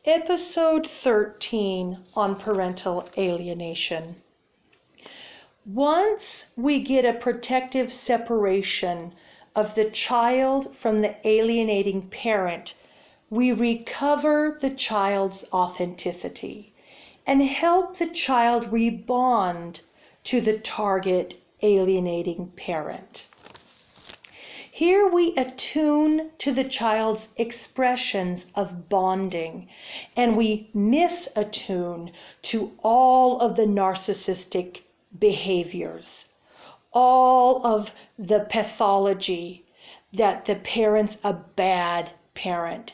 Episode 13 on parental alienation. Once we get a protective separation of the child from the alienating parent, we recover the child's authenticity and help the child rebond to the target alienating parent. Here we attune to the child's expressions of bonding, and we misattune to all of the narcissistic behaviors, all of the pathology that the parent's a bad parent.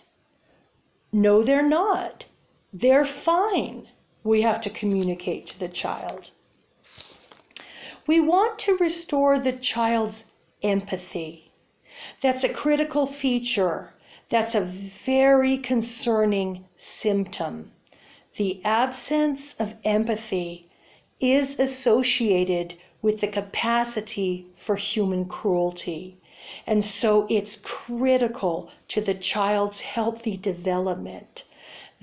No, they're not. They're fine. We have to communicate to the child. We want to restore the child's empathy. That's a critical feature. That's a very concerning symptom. The absence of empathy is associated with the capacity for human cruelty. And so it's critical to the child's healthy development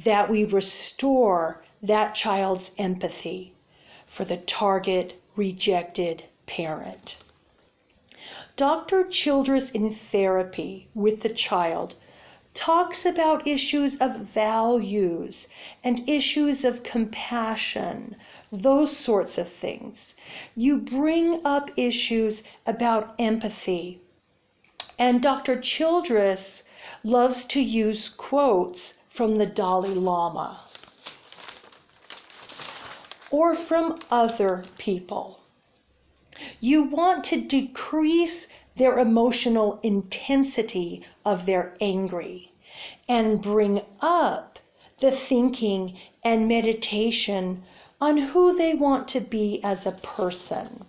that we restore that child's empathy for the target rejected parent. Dr. Childress in Therapy with the Child talks about issues of values and issues of compassion, those sorts of things. You bring up issues about empathy. And Dr. Childress loves to use quotes from the Dalai Lama or from other people. You want to decrease their emotional intensity of their angry and bring up the thinking and meditation on who they want to be as a person.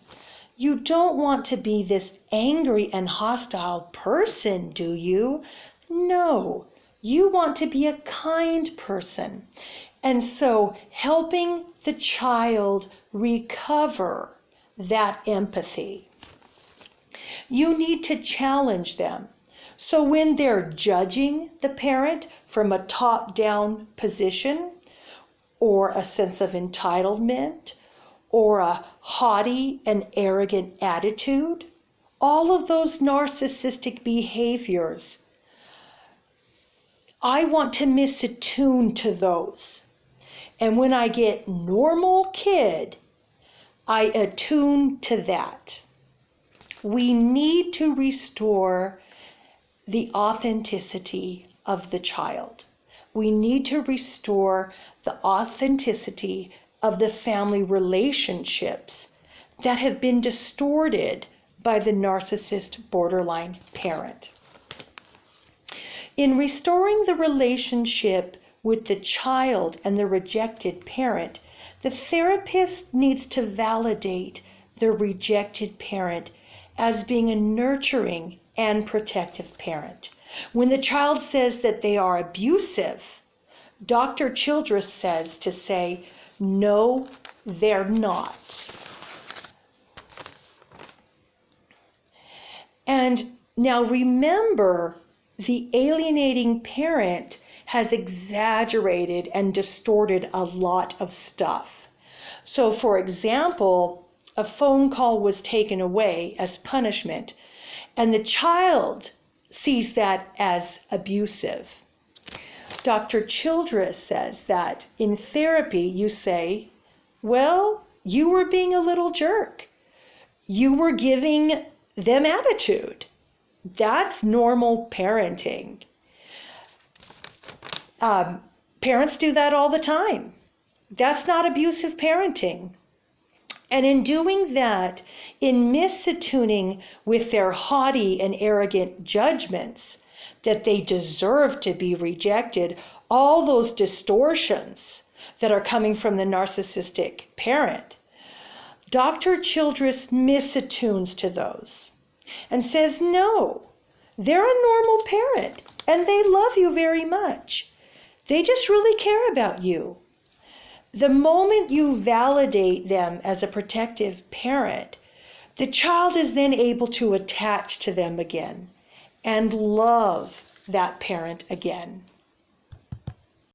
You don't want to be this angry and hostile person, do you? No, you want to be a kind person. And so helping the child recover that empathy. You need to challenge them. So when they're judging the parent from a top-down position or a sense of entitlement or a haughty and arrogant attitude, all of those narcissistic behaviors, I want to misattune to those. And when I get normal kid, I attune to that. We need to restore the authenticity of the child. We need to restore the authenticity of the family relationships that have been distorted by the narcissist borderline parent. In restoring the relationship with the child and the rejected parent, the therapist needs to validate the rejected parent as being a nurturing and protective parent. When the child says that they are abusive, Dr. Childress says to say, no, they're not. And now remember, the alienating parent has exaggerated and distorted a lot of stuff. So, for example, a phone call was taken away as punishment, and the child sees that as abusive. Dr. Childress says that in therapy you say, well, you were being a little jerk. You were giving them attitude. That's normal parenting. Parents do that all the time. That's not abusive parenting. And in doing that, in misattuning with their haughty and arrogant judgments that they deserve to be rejected, all those distortions that are coming from the narcissistic parent, Dr. Childress misattunes to those and says, no, they're a normal parent and they love you very much. They just really care about you. The moment you validate them as a protective parent, the child is then able to attach to them again and love that parent again.